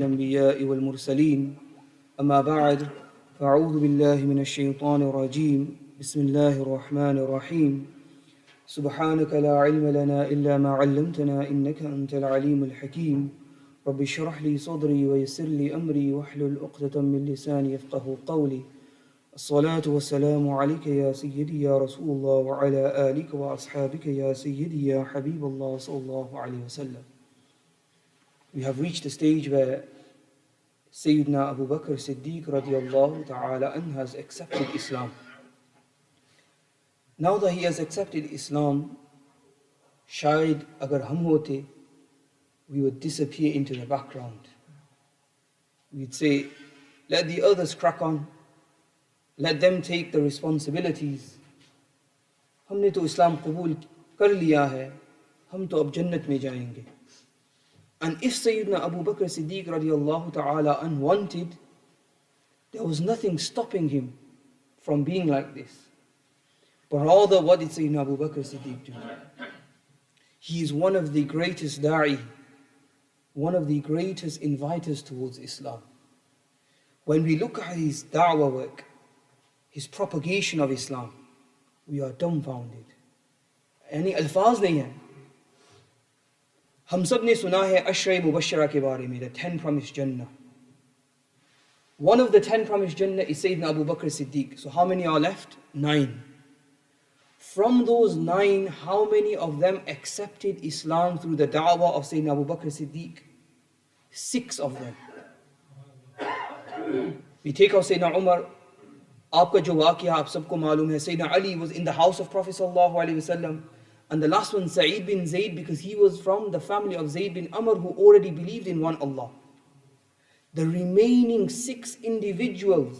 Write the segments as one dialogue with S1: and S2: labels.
S1: الأنبياء والمرسلين أما بعد فأعوذ بالله من الشيطان الرجيم بسم الله الرحمن الرحيم سبحانك لا علم لنا إلا ما علمتنا إنك أنت العليم الحكيم رب اشرح لي صدري ويسر لي أمري واحلل عقدة من لساني يفقه قولي الصلاة والسلام عليك يا سيدي يا رسول الله وعلى آلك وأصحابك يا سيدي يا حبيب الله صلى الله عليه وسلم. We have reached the stage where Sayyiduna Abu Bakr Siddiq radiallahu ta'ala anh has accepted Islam. Now that he has accepted Islam, shayad agar hum hote, we would disappear into the background. We'd say, let the others crack on, let them take the responsibilities. हमने तो इस्लाम कबूल कर लिया है, हम तो अब जन्नत में जाएंगे. And if Sayyiduna Abu Bakr Siddiq radiallahu ta'ala anh wanted, there was nothing stopping him from being like this. But rather, what did Sayyiduna Abu Bakr Siddiq do? He is one of the greatest da'i, one of the greatest inviters towards Islam. When we look at his da'wah work, his propagation of Islam, we are dumbfounded. Any alfaz nahi hai. हम सब ने सुना है अशरे मुबश्शरा के बारे में, the 10 promised Jannah. One of the 10 promised Jannah is Sayyidina Abu Bakr Siddiq. So how many are left? 9. From those 9, how many of them accepted Islam through the da'wah of Sayyidina Abu Bakr Siddiq? 6 of them. We take out Sayyidina Umar. आपका जो वाक़या आप सबको मालूम है, Sayyidina Ali was in the house of Prophet sallallahu alaihi wasallam. And the last one, Sa'id bin Zayd, because he was from the family of Zayd bin Amr, who already believed in one Allah. The remaining 6 individuals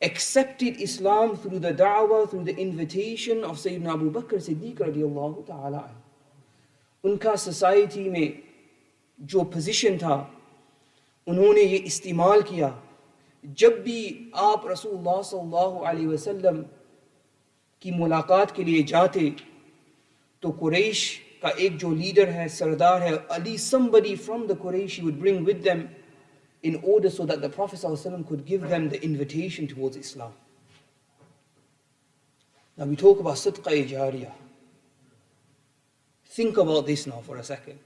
S1: accepted Islam through the da'wah, through the invitation of Sayyidina Abu Bakr Siddiq radiallahu ta'ala. Unka society में जो position था, उन्होंने ये इस्तेमाल किया. जब भी आप रसूलुल्लाह सल्लल्लाहु अलैहि वसल्लम की मुलाकात के लिए जाते, तो कुरैश का एक जो लीडर है, सरदार है, Ali, somebody from the Quraysh he would bring with them in order so that the Prophet ﷺ could give them the invitation towards Islam. Now we talk about sidqa jariyah. Think about this now for a second.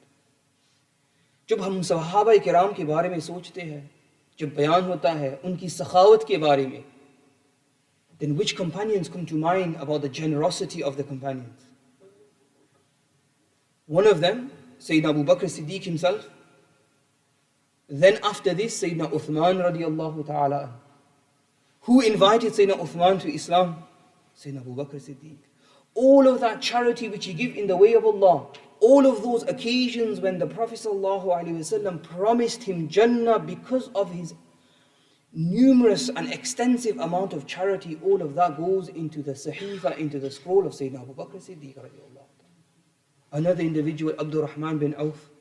S1: जब हम सहाबा किराम के बारे में सोचते हैं, जब बयान होता है उनकी सखावत के बारे में, then which companions come to mind about the generosity of the companions? One of them, Sayyidina Abu Bakr Siddiq himself. Then after this, Sayyidina Uthman radiallahu ta'ala. Who invited Sayyidina Uthman to Islam? Sayyidina Abu Bakr Siddiq. All of that charity which he gave in the way of Allah, all of those occasions when the Prophet sallallahu alaihi wasallam promised him Jannah because of his numerous and extensive amount of charity, all of that goes into the sahifa, into the scroll of Sayyidina Abu Bakr Siddiq radiallahu. Another individual, Abdul Rahman bin Auf,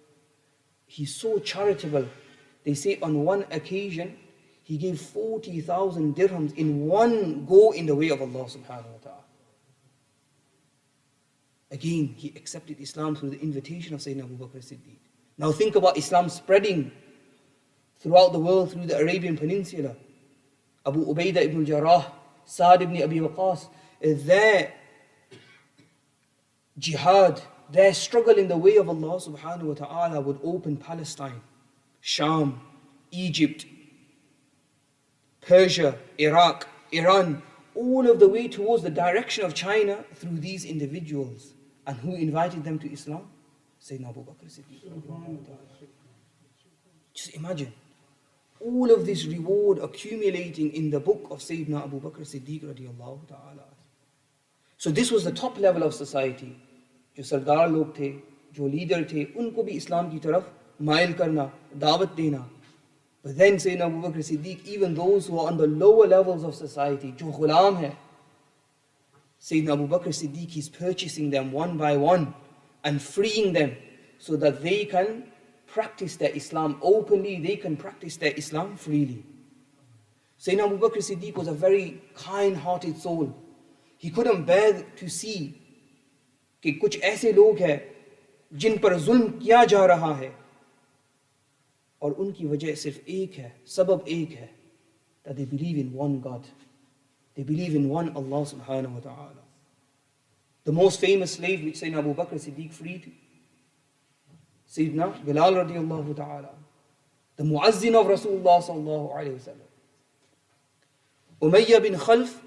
S1: he's so charitable. They say on one occasion, he gave 40,000 dirhams in one go in the way of Allah subhanahu wa ta'ala. Again, he accepted Islam through the invitation of Sayyidina Abu Bakr Siddiq. Now think about Islam spreading throughout the world, through the Arabian Peninsula. Abu Ubaidah ibn Jarrah, Sa'd ibn Abi Waqqas, their jihad, their struggle in the way of Allah subhanahu wa ta'ala would open Palestine, Sham, Egypt, Persia, Iraq, Iran, all of the way towards the direction of China through these individuals. And who invited them to Islam? Sayyidina Abu Bakr Siddiq. Just imagine all of this reward accumulating in the book of Sayyidina Abu Bakr Siddiq radiallahu ta'ala. So this was the top level of society. जो सरदार लोग थे, जो leader थे, उनको भी इस्लाम की तरफ mile करना, दावत देना. But then Sayyidina Abu Bakr Siddiq, even those who are on the lower levels of society, जो गुलाम है, Sayyidina Abu Bakr Siddiq is purchasing them one by one and freeing them so that they can practice their Islam openly, they can practice their Islam freely. Sayyidina Abu Bakr Siddiq was a very kind-hearted soul. He couldn't bear to see कि कुछ ऐसे लोग हैं जिन पर जुल्म किया जा रहा है, और उनकी वजह सिर्फ एक है, सबब एक है, that they believe in one God. They believe in one Allah subhanahu wa ta'ala. The most famous slave which Sayyidina Abu Bakr Siddiq freed, Sayyidina Bilal radiallahu ta'ala, the muazzin of Rasulullah sallallahu alayhi wa sallam. Umayyah bin Khalf,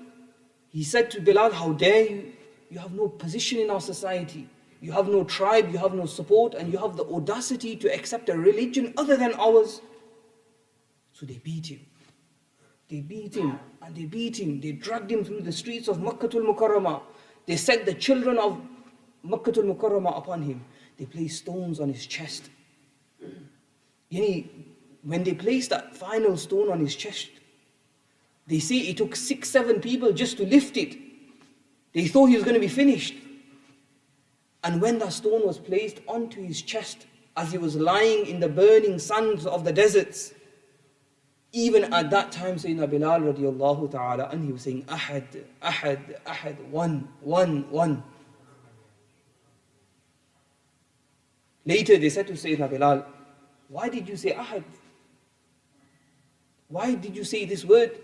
S1: he said to Bilal, how dare you? You have no position in our society. You have no tribe, you have no support, and you have the audacity to accept a religion other than ours. So they beat him. They beat him and they beat him. They dragged him through the streets of Makkah al-Mukarramah. They set the children of Makkah al-Mukarramah upon him. They placed stones on his chest. When they placed that final stone on his chest, they say it took 6-7 people just to lift it. They thought he was going to be finished. And when that stone was placed onto his chest, as he was lying in the burning sands of the deserts, even at that time, Sayyidina Bilal radiallahu ta'ala, and he was saying, Ahad, Ahad, Ahad, one, one, one. Later they said to Sayyidina Bilal, why did you say Ahad? Why did you say this word?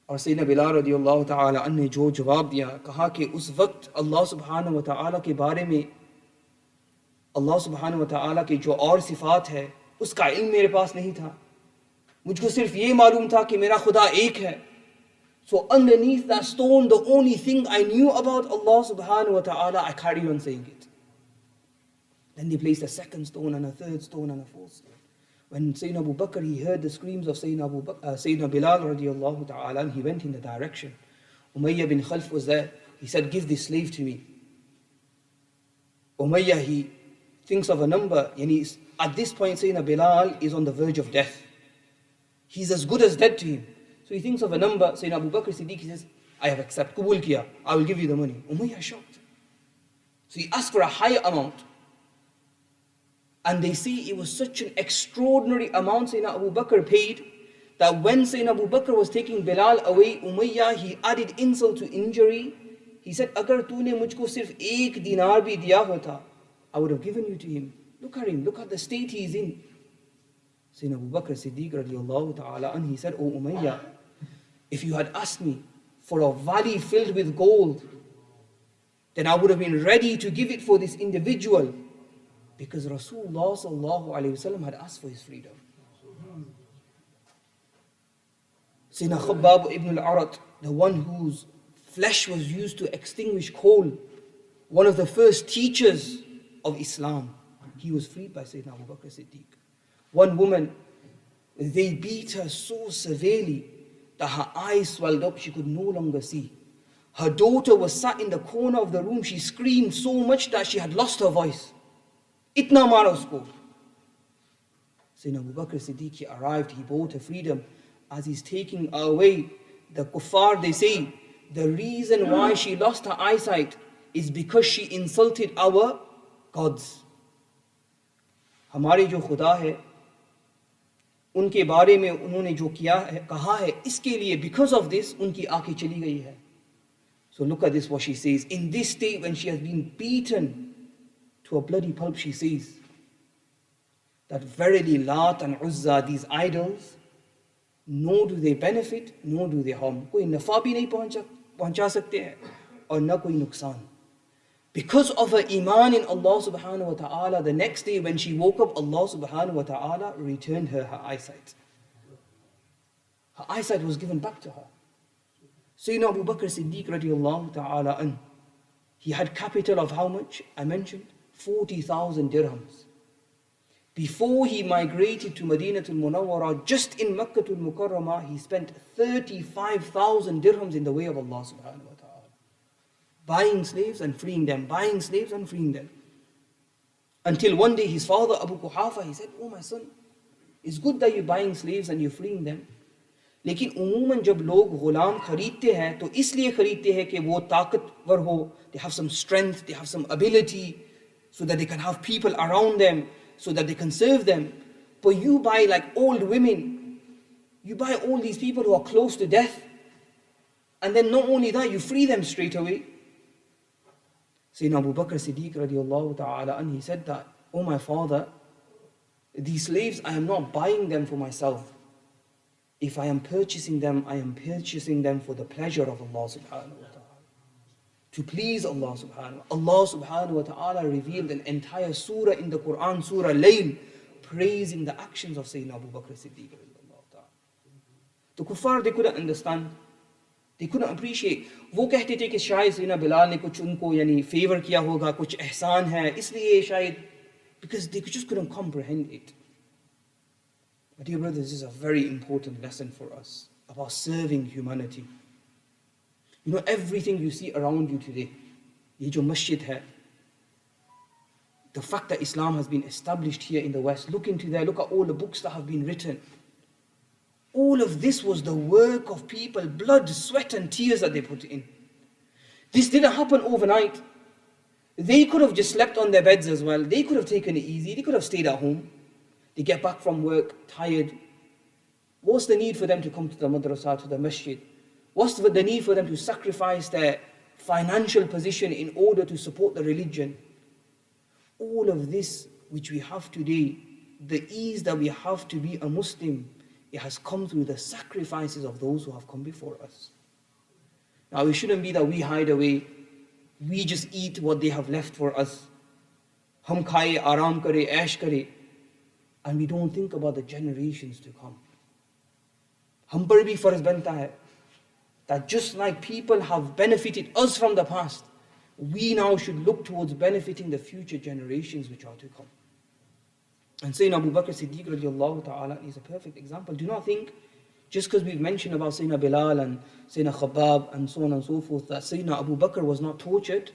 S1: और सैयदना बिलाल रदियल्लाहु ताला ने जो जवाब दिया, कहा कि उस वक्त अल्लाह सुब्हानहु व तआला के बारे में, अल्लाह सुब्हानहु व तआला की जो और सिफात है उसका इल्म मेरे पास नहीं था. मुझको सिर्फ ये मालूम था कि मेरा खुदा एक है. So underneath that stone, the only thing I knew about Allah subhanahu wa ta'ala, I carried on saying it. Then they placed a second stone and a third stone and a fourth stone. When Sayyidina Abu Bakr, he heard the screams of Sayyidina Bilal radiallahu ta'ala, and he went in the direction. Umayyah bin Khalf was there. He said, give this slave to me. Umayyah, he thinks of a number, and at this point Sayyidina Bilal is on the verge of death. He's as good as dead to him. So he thinks of a number. Sayyidina Abu Bakr Siddiq, he says, I have accepted, Qubul kiya, I will give you the money. Umayyah shocked. So he asked for a higher amount. And they see it was such an extraordinary amount Sayyidina Abu Bakr paid, that when Sayyidina Abu Bakr was taking Bilal away, Umayyah, he added insult to injury. He said, Agar tune mujhko sirf ek dinar bhi diya hota, I would have given you to him. Look at him, look at the state he is in. Sayyidina Abu Bakr Siddiq radiallahu ta'ala, and he said, Oh Umayyah, if you had asked me for a valley filled with gold, then I would have been ready to give it for this individual, because Rasulullah sallallahu alayhi wasallam had asked for his freedom. Sayyidina Khabbab ibn al-Arat, the one whose flesh was used to extinguish coal, one of the first teachers of Islam, he was freed by Sayyidina Abu Bakr Siddiq. One woman, they beat her so severely that her eyes swelled up, she could no longer see. Her daughter was sat in the corner of the room, she screamed so much that she had lost her voice. Itna mara usko. Sayyidina Abu Bakr Siddiq, he arrived, he bought her freedom. As he's taking her away, the kuffar, they say, the reason why she lost her eyesight is because she insulted our gods. हमारे जो खुदा है, उनके बारे में उन्होंने जो किया है, कहा है, इसके लिए, because of this, उनकी आंखें चली गई है. So look at this, what she says. In this state, when she has been beaten to a bloody pulp, she says that verily Lat and Uzza, these idols, nor do they benefit, nor do they harm. कोई नफा भी नहीं पहुंचा सकते हैं और न कोई नुकसान. Because of her iman in Allah subhanahu wa ta'ala, the next day when she woke up, Allah subhanahu wa ta'ala returned her eyesight. Her eyesight was given back to her. Sayyidina Abu Bakr Siddiq radiallahu ta'ala an, he had capital of how much? I mentioned 40,000 dirhams. Before he migrated to Madinatul Munawwara, just in Makkatul Mukarramah, he spent 35,000 dirhams in the way of Allah subhanahu wa ta'ala. Buying slaves and freeing them, buying slaves and freeing them. Until one day his father Abu Quhafa, he said, Oh my son, it's good that you're buying slaves and you're freeing them. लेकिन उमूमन जब लोग गुलाम खरीदते हैं तो इसलिए खरीदते हैं कि वो ताकतवर हो, they have some strength, they have some ability, so that they can have people around them, so that they can serve them. But you buy like old women, you buy all these people who are close to death, and then not only that, you free them straight away. Sayyidina Abu Bakr Siddiq radiallahu ta'ala, and he said that, Oh my father, These slaves, I am not buying them for myself. If I am purchasing them, I am purchasing them for the pleasure of Allah subhanahu wa ta'ala. To please Allah subhanahu wa ta'ala. Allah subhanahu wa ta'ala revealed an entire surah in the Quran, Surah Layl, praising the actions of Sayyidina Abu Bakr Siddiq. The kuffar, they couldn't understand. They couldn't appreciate. वो कहते थे कि शायद सैयदना बिलाल ने कुछ उनको यानी favor किया होगा, कुछ एहसान है, इसलिए शायद, because they just couldn't comprehend it. But dear brothers, this is a very important lesson for us about serving humanity. You know, everything you see around you today, ye jo masjid hai, the fact that Islam has been established here in the West, look into there, look at all the books that have been written. All of this was the work of people, blood, sweat and tears that they put in. This didn't happen overnight. They could have just slept on their beds as well. They could have taken it easy. They could have stayed at home. They get back from work, tired. What's the need for them to come to the madrasa, to the masjid? What's the need for them to sacrifice their financial position in order to support the religion? All of this which we have today, the ease that we have to be a Muslim, it has come through the sacrifices of those who have come before us. Now it shouldn't be that we hide away, we just eat what they have left for us. Hum khaye, aram kare, aish kare, and we don't think about the generations to come. Hum par bhi farz banta hai that just like people have benefited us from the past, we now should look towards benefiting the future generations which are to come. And Sayyidina Abu Bakr Siddiq radiallahu ta'ala is a perfect example. Do not think, just because we've mentioned about Sayyidina Bilal and Sayyidina Khabbab and so on and so forth, that Sayyidina Abu Bakr was not tortured.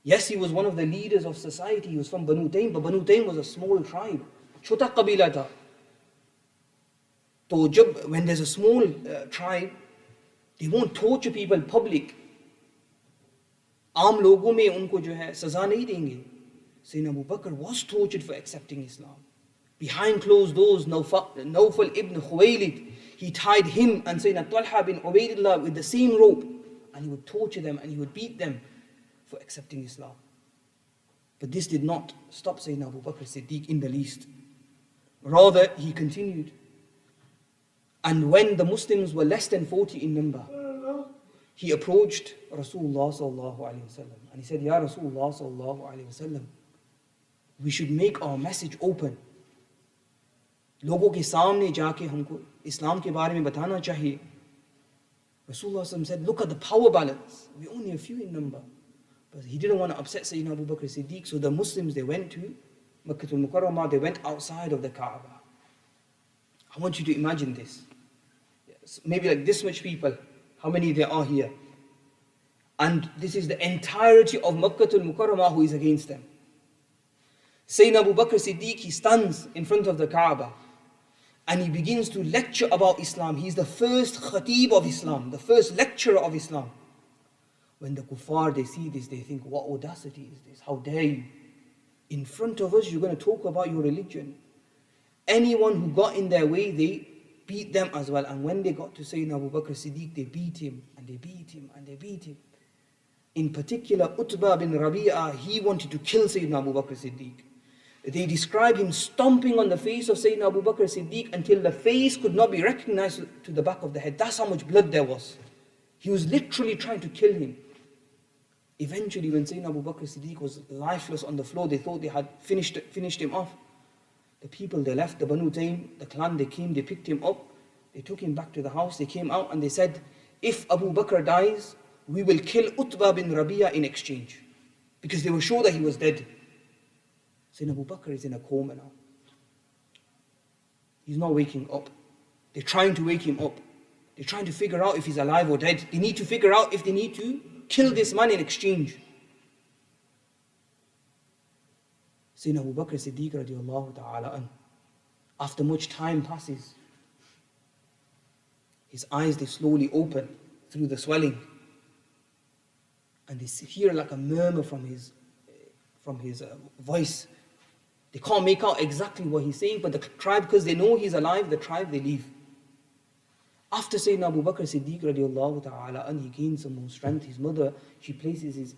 S1: Yes, he was one of the leaders of society. He was from Banu Taym, but Banu Taym was a small tribe. Chota qabila tha. So when there's a small tribe, they won't torture people in public. आम लोगों में उनको जो है सजा नहीं देंगे. Sayyidina Abu Bakr was tortured for accepting Islam. Behind closed doors, Nawfal ibn Khuwaylid, he tied him and Sayyidina Talha bin Ubaidillah with the same rope, and he would torture them and he would beat them for accepting Islam. But this did not stop Sayyidina Abu Bakr Siddiq in the least. Rather, he continued. And when the Muslims were less than 40 in number, he approached Rasulullah sallallahu alaihi wasallam and he said, Ya Rasulullah sallallahu alaihi wasallam, we should make our message open. लोगों के सामने जाके हमको इस्लाम के बारे में बताना चाहिए. Rasulullah said, look at the power balance. We're only a few in number. But he didn't want to upset Sayyidina Abu Bakr Siddiq, so the Muslims, they went to Makkah al-Mukarramah, they went outside of the Kaaba. I want you to imagine this. Maybe like this much people, how many there are here. And this is the entirety of Makkah al-Mukarramah who is against them. Sayyidina Abu Bakr Siddiq, he stands in front of the Kaaba and he begins to lecture about Islam. He's the first khatib of Islam, the first lecturer of Islam. When the kuffar, they see this, they think, what audacity is this? How dare you? In front of us, you're going to talk about your religion. Anyone who got in their way, they beat them as well. And when they got to Sayyidina Abu Bakr Siddiq, they beat him and they beat him and they beat him. In particular, Utbah bin Rabi'ah, he wanted to kill Sayyidina Abu Bakr Siddiq. They describe him stomping on the face of Sayyidina Abu Bakr Siddiq until the face could not be recognized to the back of the head. That's how much blood there was. He was literally trying to kill him. Eventually, when Sayyidina Abu Bakr Siddiq was lifeless on the floor, they thought they had finished him off. The people, they left the Banu Taym, the clan, they came, they picked him up, they took him back to the house, they came out and they said, if Abu Bakr dies, we will kill Utbah bin Rabi'ah in exchange. Because they were sure that he was dead. Sayyidina Abu Bakr is in a coma now. He's not waking up. They're trying to wake him up. They're trying to figure out if he's alive or dead. They need to figure out if they need to kill this man in exchange. Sayyidina Abu Bakr Siddiq radiallahu ta'ala an, after much time passes, his eyes, they slowly open through the swelling. And they hear like a murmur from his voice. They can't make out exactly what he's saying, but the tribe, because they know he's alive, the tribe, they leave. After Sayyidina Abu Bakr Siddiq radiallahu ta'ala an, he gains some more strength. His mother, she places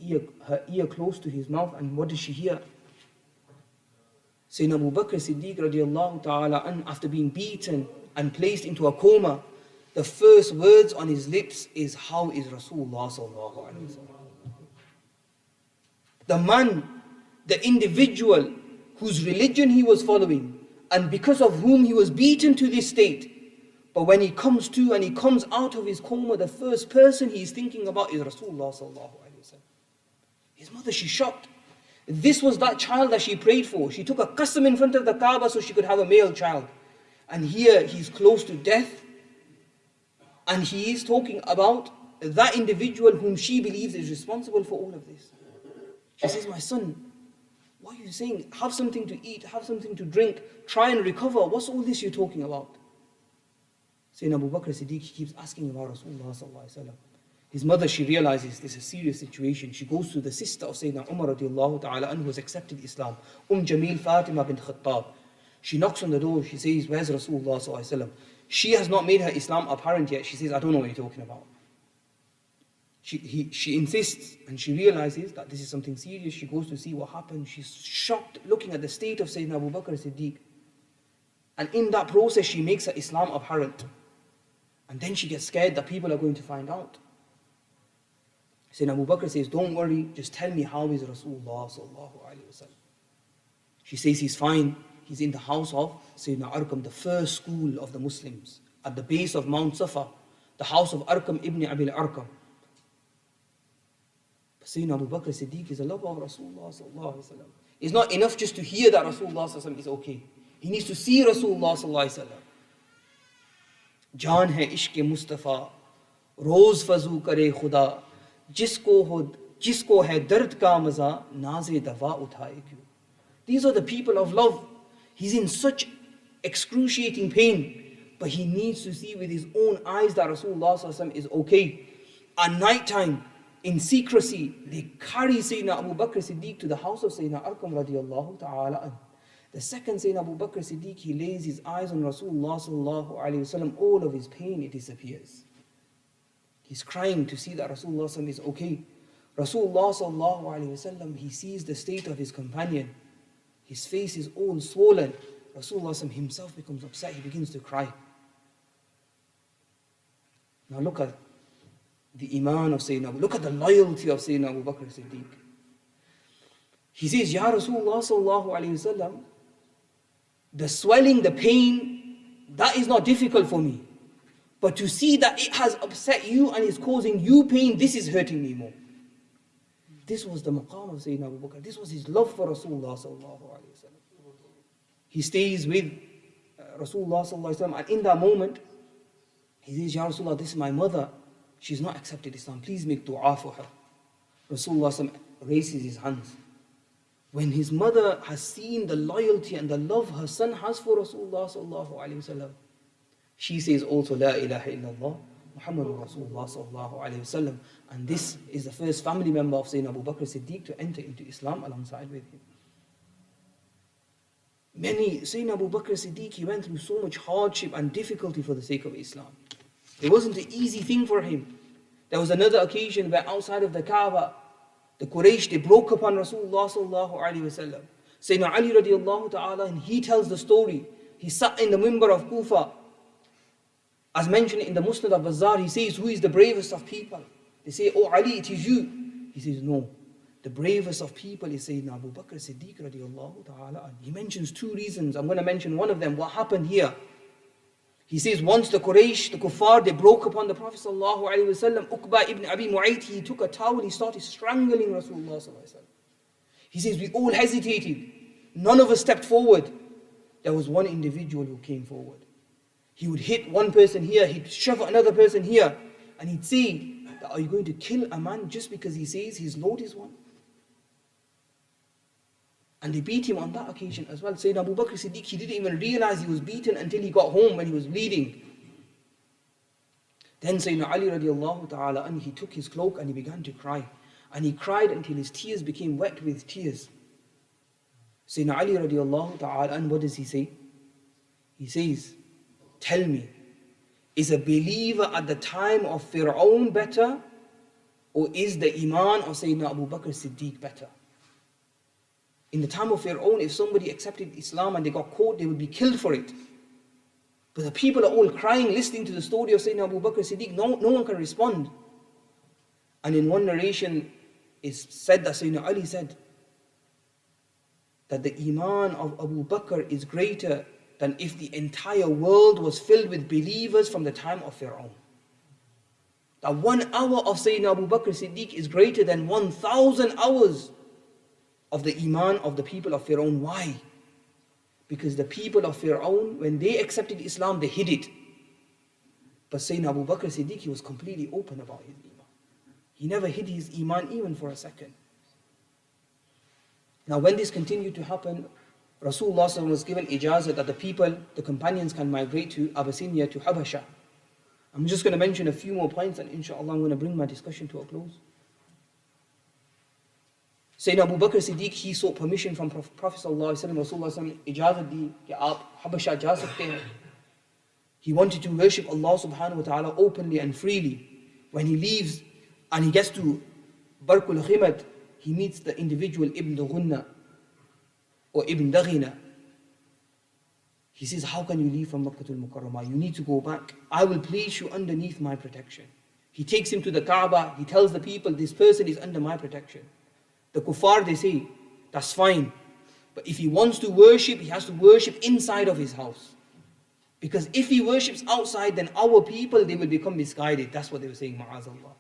S1: her ear close to his mouth, and what does she hear? Sayyidina Abu Bakr Siddiq radiallahu ta'ala an, after being beaten and placed into a coma, the first words on his lips is, how is Rasulullah sallallahu alayhi wa sallam? The man, the individual whose religion he was following and because of whom he was beaten to this state. But when he comes to and he comes out of his coma, the first person he is thinking about is Rasulullah sallallahu alayhi wa sallam. His mother, she's shocked. This was that child that she prayed for. She took a qasam in front of the Kaaba so she could have a male child. And here he's close to death. And he is talking about that individual whom she believes is responsible for all of this. She says, my son, what are you saying? Have something to eat, have something to drink, try and recover. What's all this you're talking about? Sayyidina Abu Bakr Siddiq, he keeps asking about Rasulullah sallallahu alaihi wasallam. His mother, she realizes this is a serious situation. She goes to the sister of Sayyidina Umar radiallahu ta'ala anhu, who has accepted Islam, Jamil Fatima bint Khattab. She knocks on the door, she says, where's Rasulullah sallallahu alaihi wasallam? She has not made her Islam apparent yet. She says, I don't know what you're talking about. She insists and she realizes that this is something serious. She goes to see what happened. She's shocked looking at the state of Sayyidina Abu Bakr Siddiq. And in that process, she makes her Islam apparent. And then she gets scared that people are going to find out. Sayyidina Abu Bakr says, don't worry, just tell me how is Rasulullah sallallahu alayhi wa sallam. She says he's fine. He's in the house of Sayyidina Arqam, the first school of the Muslims, at the base of Mount Safa, the house of Arqam ibn Abil Arqam. But Sayyidina Abu Bakr Siddiq is a lover of Rasulullah sallallahu alayhi wa sallam. It's not enough just to hear that Rasulullah sallallahu alayhi wa sallam is okay. He needs to see Rasulullah sallallahu alayhi wa sallam. Jaan hai ishq Mustafa, roz fazu kare khuda, jisko hai dard ka maza, naze dawa uthaye kyun. These are the people of love. He's in such excruciating pain, but he needs to see with his own eyes that Rasulullah sallallahu alaihi wasallam is okay. At night time, in secrecy, they carry Sayyidina Abu Bakr Siddiq to the house of Sayyidina Arqam radiallahu ta'ala anhu. The second Sayyidina Abu Bakr Siddiq, he lays his eyes on Rasulullah sallallahu alaihi wasallam, all of his pain, it disappears. He's crying to see that Rasulullah sallallahu alaihi wasallam is okay. Rasulullah sallallahu alaihi wasallam, he sees the state of his companion. His face is all swollen. Rasulullah himself becomes upset. He begins to cry. Now look at the iman of Sayyidina Abu. Look at the loyalty of Sayyidina Abu Bakr Siddiq. He says, Ya Rasulullah sallallahu alayhi wasallam, the swelling, the pain, that is not difficult for me. But to see that it has upset you and is causing you pain, this is hurting me more. This was the maqam of Sayyidina Abu Bakr. This was his love for Rasulullah sallallahu alayhi wa sallam. He stays with Rasulullah sallallahu alayhi wa sallam, and in that moment, he says, Ya Rasulullah, this is my mother. She's not accepted Islam. Please make dua for her. Rasulullah sallallahu alayhi wa sallam raises his hands. When his mother has seen the loyalty and the love her son has for Rasulullah sallallahu alayhi wa sallam, she says also, La ilaha illallah, Muhammadur Rasulullah sallallahu alayhi wa sallam. And this is the first family member of Sayyidina Abu Bakr Siddiq to enter into Islam alongside with him. Sayyidina Abu Bakr Siddiq, he went through so much hardship and difficulty for the sake of Islam. It wasn't an easy thing for him. There was another occasion where outside of the Kaaba, the Quraysh, they broke upon Rasulullah sallallahu alayhi wa sallam. Sayyidina Ali radiallahu ta'ala, and he tells the story. He sat in the mimbar of Kufa. As mentioned in the Musnad of Bazzar, he says, who is the bravest of people? They say, oh Ali, it is you. He says, no. The bravest of people is Sayyidina Abu Bakr Siddiq radiallahu ta'ala. He mentions two reasons. I'm going to mention one of them. What happened here? He says, once the Quraysh, the Kuffar, they broke upon the Prophet sallallahu alaihi wasallam. Uqba ibn Abi Mu'ayt, he took a towel, he started strangling Rasulullah sallallahu alaihi wasallam. He says, we all hesitated. None of us stepped forward. There was one individual who came forward. He would hit one person here, he'd shove another person here, and he'd say, are you going to kill a man just because he says his Lord is one? And they beat him on that occasion as well. Sayyidina Abu Bakr Siddiq, he didn't even realize he was beaten until he got home when he was bleeding. Then Sayyidina Ali radiallahu ta'ala, and he took his cloak and he began to cry. And he cried until his tears became wet with tears. Sayyidina Ali radiallahu ta'ala, and what does he say? He says, tell me, is a believer at the time of Fir'aun better, or is the iman of Sayyidina Abu Bakr Siddiq better? In the time of Fir'aun, if somebody accepted Islam and they got caught, they would be killed for it. But the people are all crying, listening to the story of Sayyidina Abu Bakr Siddiq. No one can respond. And in one narration, it's said that Sayyidina Ali said that the iman of Abu Bakr is greater than if the entire world was filled with believers from the time of Fir'aun. That 1 hour of Sayyidina Abu Bakr Siddiq is greater than 1,000 hours of the iman of the people of Fir'aun. Why? Because the people of Fir'aun, when they accepted Islam, they hid it. But Sayyidina Abu Bakr Siddiq, he was completely open about his iman. He never hid his iman even for a second. Now when this continued to happen, Rasulullah SAW was given ijazah that the people, the companions, can migrate to Abyssinia, to Habasha. I'm just going to mention a few more points and inshallah I'm going to bring my discussion to a close. Sayyidina Abu Bakr Siddiq, he sought permission from Prophet Sallallahu Alaihi Wasallam. Rasulullah ijazat di कि आप Habasha जा सकते हैं. He wanted to worship Allah subhanahu wa ta'ala openly and freely. When he leaves and he gets to Barkul Khimat, he meets the individual Ibn Ghunna or Ibn Daghina. He says, how can you leave from Makkah al-Mukarramah? You need to go back. I will place you underneath my protection. He takes him to the Kaaba. He tells the people, this person is under my protection. The kuffar, they say, that's fine. But if he wants to worship, he has to worship inside of his house. Because if he worships outside, then our people, they will become misguided. That's what they were saying, ma'azallah.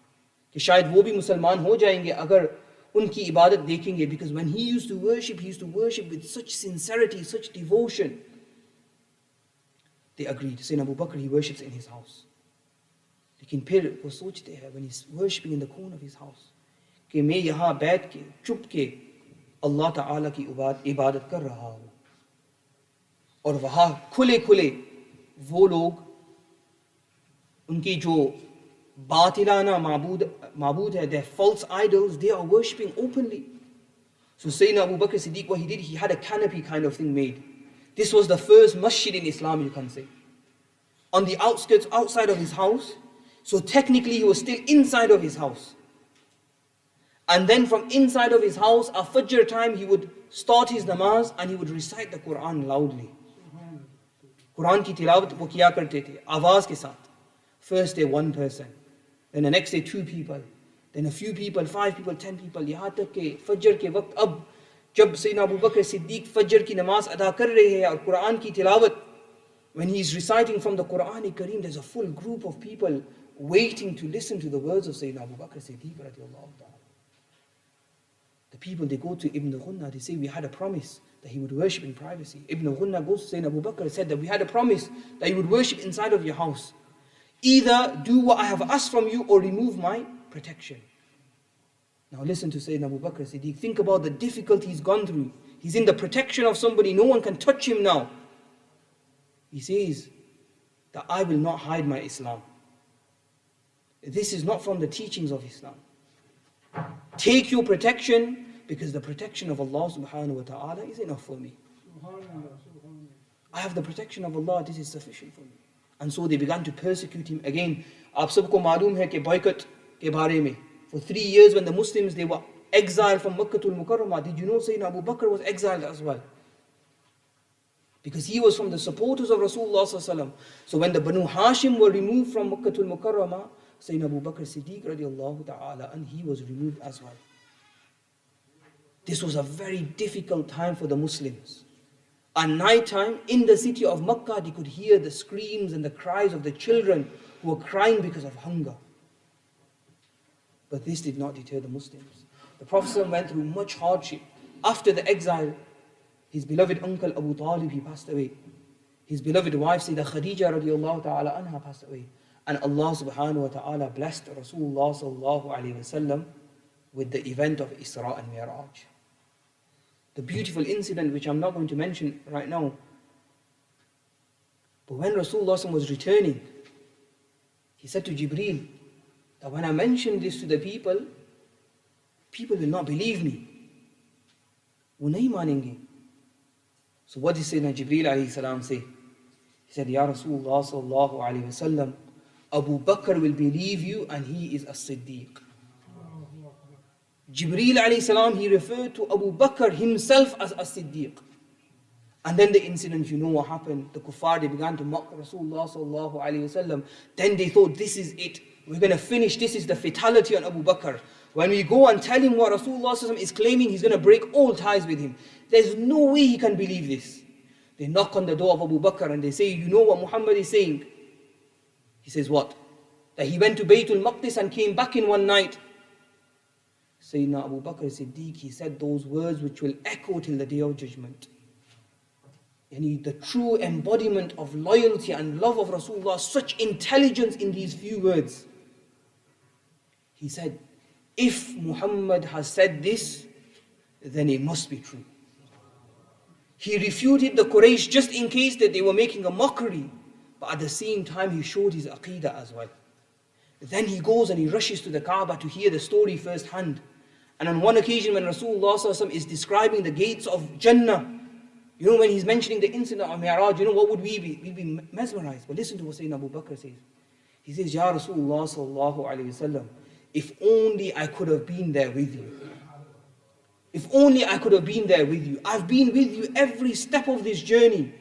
S1: कि शायद वो भी मुसलमान हो जाएंगे अगर उनकी इबादत देखेंगे. Because when he used to worship with such sincerity, such devotion. They agreed. Sayyidina Abu Bakr, he worships in his house. लेकिन फिर वो सोचते हैं, when he's worshipping in the corner of his house, कि मैं यहाँ बैठ के चुप के अल्लाह ताला की इबादत कर रहा हूँ और वहाँ खुले खुले वो लोग उनकी जो बातिलाना माबूद है, their false idols, they are worshipping openly. So Sayyidina Abu Bakr Siddiq, what he did, he had a canopy kind of thing made. This was the first masjid in Islam, you can say. On the outskirts, outside of his house. So technically he was still inside of his house. And then from inside of his house, at Fajr time, he would start his namaz and he would recite the Quran loudly. Quran ki tilawat wo kiya karte the, आवाज के साथ. First day 1 person, then the next day 2 people, then a few people, 5 people, 10 people, यहाँ तक के Fajr के वक्त अब जब Sayyidina Abu Bakr Siddiq Fajr ki namaz अदा कर रहे हैं और Quran की tilawat, when he is reciting from the Quran Kareem, there's a full group of people waiting to listen to the words of Sayyidina Abu Bakr Siddiq radiallahu ta'ala. The people, they go to Ibn Ghunna, they say, we had a promise that he would worship in privacy. Ibn Ghunna goes to Sayyidina Abu Bakr and said that we had a promise that he would worship inside of your house. Either do what I have asked from you or remove my protection. Now listen to Sayyidina Abu Bakr Siddiq. Think about the difficulty he's gone through. He's in the protection of somebody. No one can touch him now. He says that I will not hide my Islam. This is not from the teachings of Islam. Take your protection because the protection of Allah subhanahu wa ta'ala is enough for me. I have the protection of Allah, this is sufficient for me. And so they began to persecute him again. आप सबको मालूम है कि boycott के बारे में. For 3 years when the Muslims, they were exiled from Makkah al-Mukarramah. Did you know Sayyidina Abu Bakr was exiled as well? Because he was from the supporters of Rasulullah sallallahu alaihi wasallam. So when the Banu Hashim were removed from Makkah al-Mukarramah, Sayyidina Abu Bakr Siddiq radiallahu ta'ala, and he was removed as well. This was a very difficult time for the Muslims. At night time, in the city of Makkah, they could hear the screams and the cries of the children who were crying because of hunger. But this did not deter the Muslims. The Prophet went through much hardship. After the exile, his beloved uncle Abu Talib, he passed away. His beloved wife, Sayyidah Khadija radiallahu ta'ala anha, passed away. And Allah subhanahu wa ta'ala blessed Rasulullah sallallahu alayhi wa sallam with the event of Isra and Miraj. The beautiful incident which I'm not going to mention right now. But when Rasulullah was returning, he said to Jibreel that when I mention this to the people, people will not believe me. वो नहीं मानेंगे. So what did Sayyidina Jibreel alayhi salam say? He said, Ya Rasulullah sallallahu alayhi wa sallam, Abu Bakr will believe you and he is a Siddiq. Jibreel alayhi salam, he referred to Abu Bakr himself as As-Siddiq. And then the incident, you know what happened. The kuffar, they began to mock Rasulullah sallallahu alayhi wasallam. Then they thought, this is it. We're going to finish. This is the fatality on Abu Bakr. When we go and tell him what Rasulullah sallallahu alayhi wasallam is claiming, he's going to break all ties with him. There's no way he can believe this. They knock on the door of Abu Bakr and they say, you know what Muhammad is saying? He says what? That he went to Baytul Maqdis and came back in one night. Sayyidina Abu Bakr Siddiq, he said those words which will echo till the day of judgment. And the true embodiment of loyalty and love of Rasulullah, such intelligence in these few words. He said, if Muhammad has said this, then it must be true. He refuted the Quraysh just in case that they were making a mockery. But at the same time, he showed his aqeedah as well. Then he goes and he rushes to the Kaaba to hear the story firsthand. And on one occasion when Rasulullah is describing the gates of Jannah, you know, when he's mentioning the incident of Mi'raj, you know, what would we be? We'd be mesmerized. But listen to what Sayyidina Abu Bakr says. He says, Ya Rasulullah sallallahu alayhi wasallam, if only I could have been there with you. If only I could have been there with you. I've been with you every step of this journey.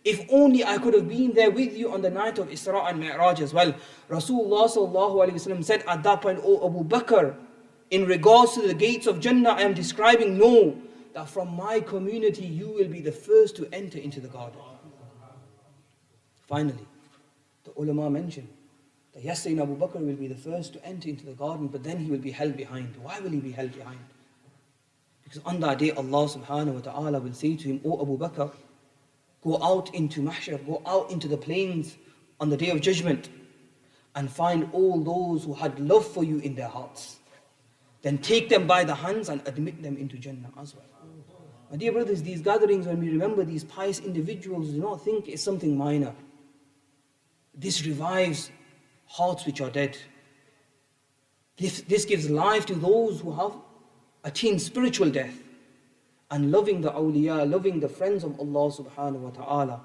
S1: If only I could have been there with you on the night of Isra and Mi'raj as well. Rasulullah sallallahu alayhi wasallam said at that point, O Abu Bakr, in regards to the gates of Jannah, I am describing, no, that from my community you will be the first to enter into the garden. Finally, the ulama mentioned that yes, Sayyidina Abu Bakr will be the first to enter into the garden, but then he will be held behind. Why will he be held behind? Because on that day, Allah subhanahu wa ta'ala will say to him, O Abu Bakr, go out into mahshar, go out into the plains on the day of judgment and find all those who had love for you in their hearts. Then take them by the hands and admit them into Jannah as well. My dear brothers, these gatherings, when we remember these pious individuals, do not think it's something minor. This revives hearts which are dead. This gives life to those who have attained spiritual death. And loving the awliya, loving the friends of Allah subhanahu wa ta'ala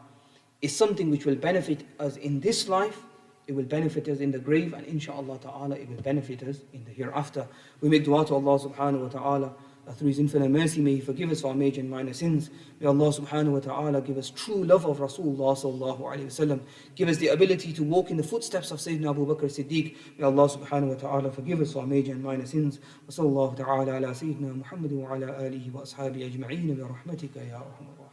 S1: is something which will benefit us in this life, it will benefit us in the grave, and inshaAllah ta'ala it will benefit us in the hereafter. We make dua to Allah subhanahu wa ta'ala that through His infinite mercy may He forgive us for our major and minor sins. May Allah subhanahu wa ta'ala give us true love of Rasulullah sallallahu alayhi wa sallam. Give us the ability to walk in the footsteps of Sayyidina Abu Bakr Siddiq. May Allah subhanahu wa ta'ala forgive us for our major and minor sins. Wa sallallahu ta'ala ala Sayyidina Muhammad wa ala alihi wa ashabihi ajma'een bi rahmatika ya arhamar rahimin.